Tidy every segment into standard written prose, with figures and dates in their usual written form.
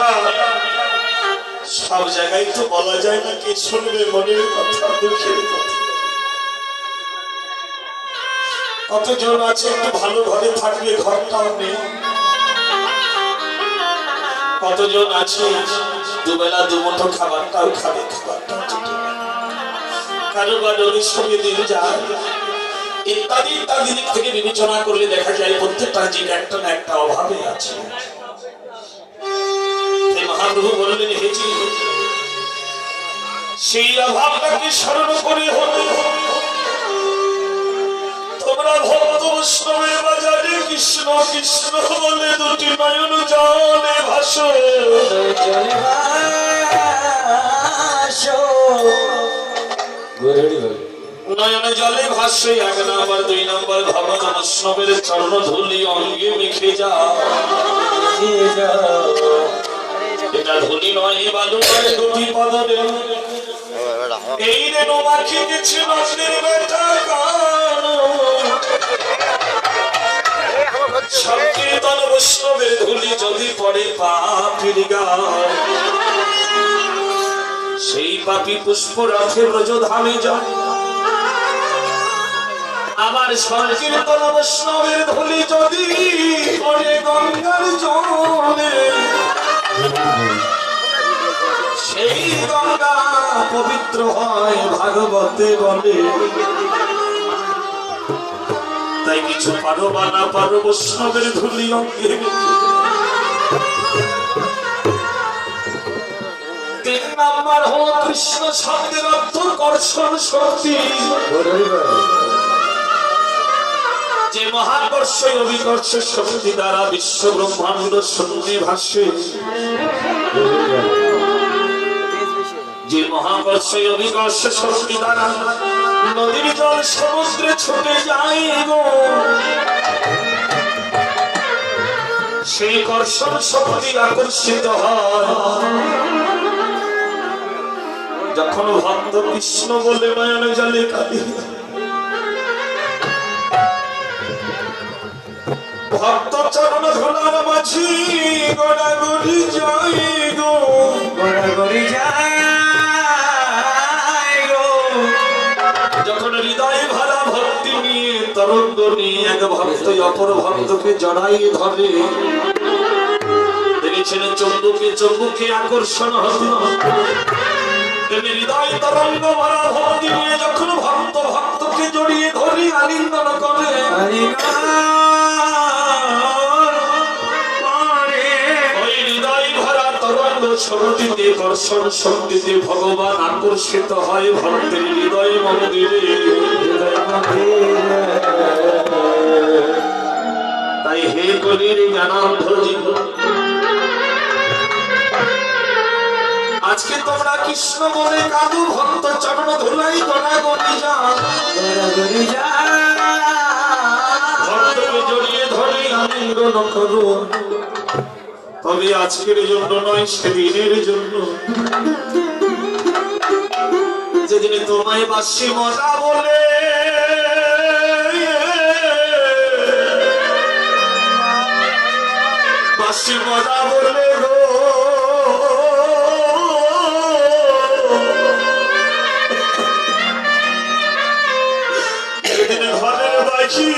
কথা সব জায়গায় তো বলা যায় না, কে শুনবে মনের কথা, দুঃখের কথা। কতজন আছে একটু ভালো ঘরে থাকবে, ঘরটাও নেই। কতজন আছে দুবেলা দুমুঠো খাবারটাও খাবে, খাবারটাও জুটে না। কারো বা রোগের সঙ্গে দিন যায়, ইত্যাদি ইত্যাদি দিক থেকে বিবেচনা করলে দেখা যায় প্রত্যেকটা জীব একটা না একটা অভাবে আছে। মহাপ্রভু বললেন, হে জীব, সেই অভাবটাকে স্মরণ করে হলে তোমরা ভক্ত বৈষ্ণবের বাজারে কৃষ্ণ কৃষ্ণ বলে দুটি নয়ন জলে ভাসো, নয়নে জলে ভাসে। 1 নম্বর 2 নম্বর ভক্ত বৈষ্ণবের চরণ ধুলি অঙ্গে মেখে যাও। এটা ধুলি নয়, বালু নয়, দুটি পদরে এই রেণু মাখি গেছে নন্দের বেটা কানো। সংকীর্তন বৈষ্ণবের ধুলি যদি পড়ে পাপীর গায়ে, সেই পাপী পুষ্প রথে ব্রজধামে যায়। আবার সংকীর্তন বৈষ্ণবের ধুলি যদি পড়ে গঙ্গার জলে, সেই গঙ্গা পবিত্র হয় ভাগবতে বলে। তাই কিছু পারো বা না পারো বৈষ্ণবের ধুলি অঙ্গে মেখে। 3 নম্বর হল কৃষ্ণ শব্দের অর্থ কর্ষণ শক্তি। যে মহাকর্ষ অভিকর্ষ শক্তি দ্বারা বিশ্ব ব্রহ্মাণ্ড শূন্যে ভাসে, যে মহাকর্ষ অভিকর্ষ শক্তি দ্বারা নদীর জল সমুদ্রে ছুটে যায় গো, সেই কর্ষণ শক্তি আকর্ষিত হয় যখন ভক্ত কৃষ্ণ বলে নয়নে জলে কাঁদে। ভক্ত চরণ ধুলার মাঝি গড়াগড়ি যায় গো, গড়াগড়ি যায় গো। যখন হৃদয়ে ভরা ভক্তি নিয়ে তরঙ্গ নিয়ে এক ভক্ত অপর ভক্তকে জড়াইয়ে ধরে, দেখেছেন চুম্বকে চুম্বকে আকর্ষণ হতে। তেমনি হৃদয় তরঙ্গ ভরা ভক্তি নিয়ে যখন ভক্ত ভক্তকে জড়িয়ে ধরে আলিঙ্গন করে, শক্তিতে কর্ষণ শক্তিতে ভগবান আকর্ষিত হয় ভক্তের হৃদয় মন্দিরে। তাই হে কলির জ্ঞানান্ধ জীবন, আজকে তোমরা কৃষ্ণ বলে কাঁদো, ভক্ত চরণ ধুলাই গড়াগড়ি যাও, ভক্তকে জড়িয়ে ধরে আলিঙ্গন করো। তবে আজকের জন্য নয়, সেদিনের জন্য, যেদিনে তোমায় বাসি মজা বলে বাসি মজা বলে গো, সেদিনে ঘরের বাসি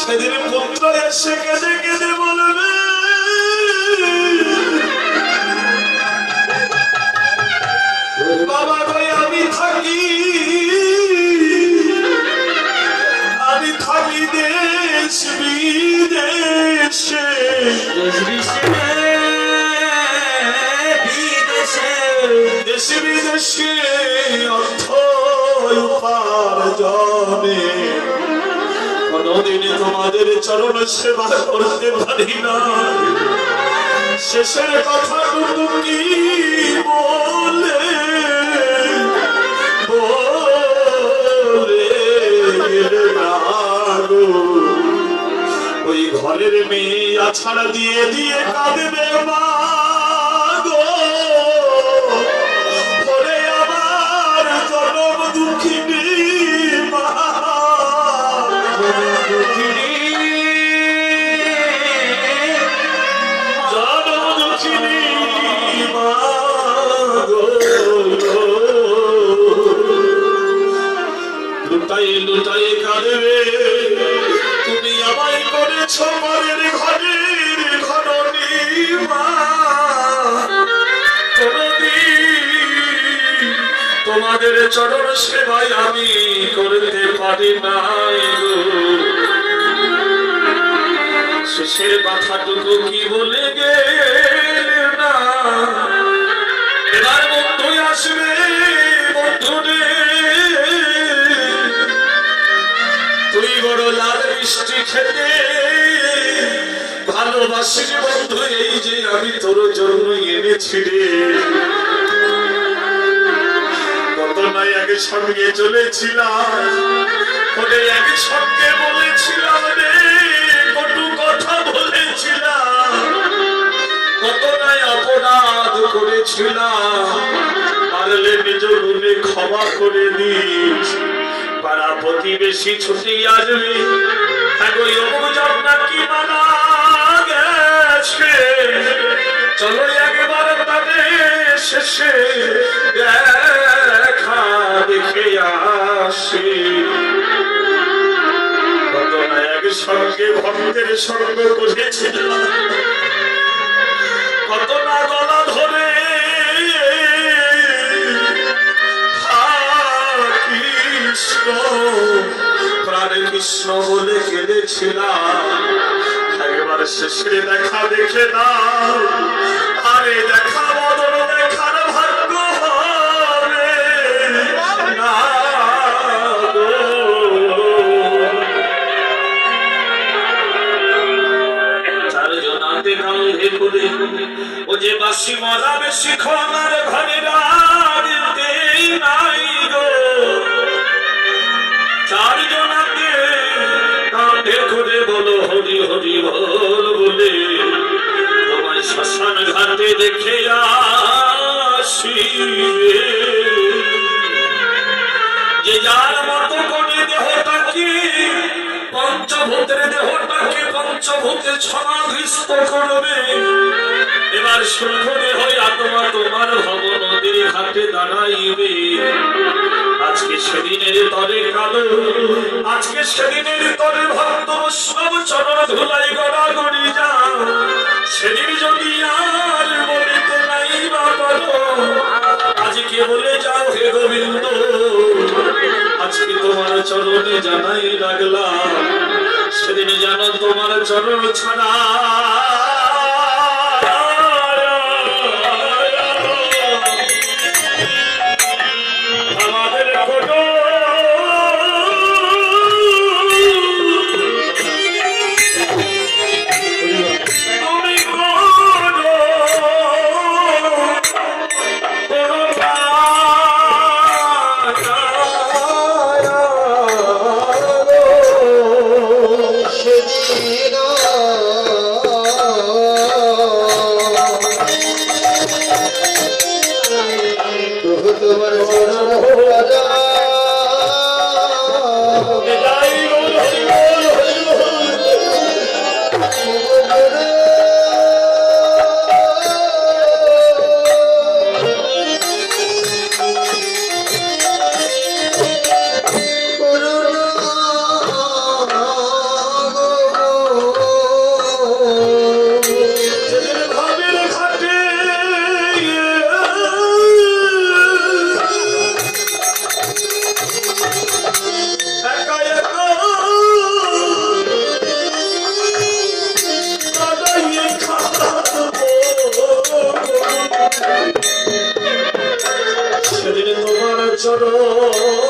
সেদিন পুত্র এসে কেঁদে কেঁদে বলবে, বাবা ভাই আমি থাকি দেশ বিদেশে, দেশ বিদেশে অর্থ উপার্জনে কোনদিনে তোমাদের চরণ সেবা করতে পারি না। শেষের কথাটুকু কি বলে ওই ঘরের মেয়ে আছাড়া দিয়ে দিয়ে কাঁদবে মা গো, পরে আবার তোমাদের চরণ সেবায় আমি করতে পারি নাই গো। শেষের কথাটুকু কি বলে গেলে না, এবার বন্ধু আসবে বন্ধু রে, তুই বড় লাল মিষ্টি খেতে ভালোবাসিস বন্ধু, এই যে আমি তোর জন্য এনেছি রে। কত নাই আগে সঙ্গে চলেছিলাম, ওরে আগে সঙ্গে বলেছিলাম রে, কটু কথা বলেছিলাম, কত নাই অপরাধ করেছিলাম, পারলে নিজ গুণে ক্ষমা করে দিস। পাড়া প্রতিবেশী ছুটি আসবে, নাকি মানা গেছে, চলো একবার তাদের শেষে দেখা দেখে আসি। কত না একসঙ্গে ভক্তের সঙ্গ করেছিলাম, কত না গলা ধরে কৃষ্ণ প্রাণে কৃষ্ণ বলে কেঁদেছিলাম। একবার শেষে দেখা দেখে না, আরে দেখা বদল দেখার ভাগ্য হবে না গো। চারজনাতে কাঁধে করে ও যে বাসি মরা বেশি ক্ষমার ঘরে রাখতে নাই গো। চারজনাতে কাঁধে করে বলো হরি হরি বল বলে, তোমায় শ্মশান ঘাটে দেখে আসিবে। যে যার মতো করে দেহটাকে পঞ্চভূতের দেহটাকে পঞ্চভূতে সমাধিস্থ করবে। এবার শুভরে হয়ে আত্মা তোমার ভব নদীর ঘাটে দাঁড়াইবে। আজকে সেদিনের তরে কালো, আজকে সেদিনের তরে ভক্ত সব চরণ ধুলাই গড়াগড়ি যাও। সেদিন যদি আর বলিতে নাই বা বলো, আজকে বলে যাও হে গোবিন্দ, আজকে তোমার চরণে জানাই লাগলাম। সেদিন জানো তোমার চরণ ছাড়া আমাদের কোনো চরণ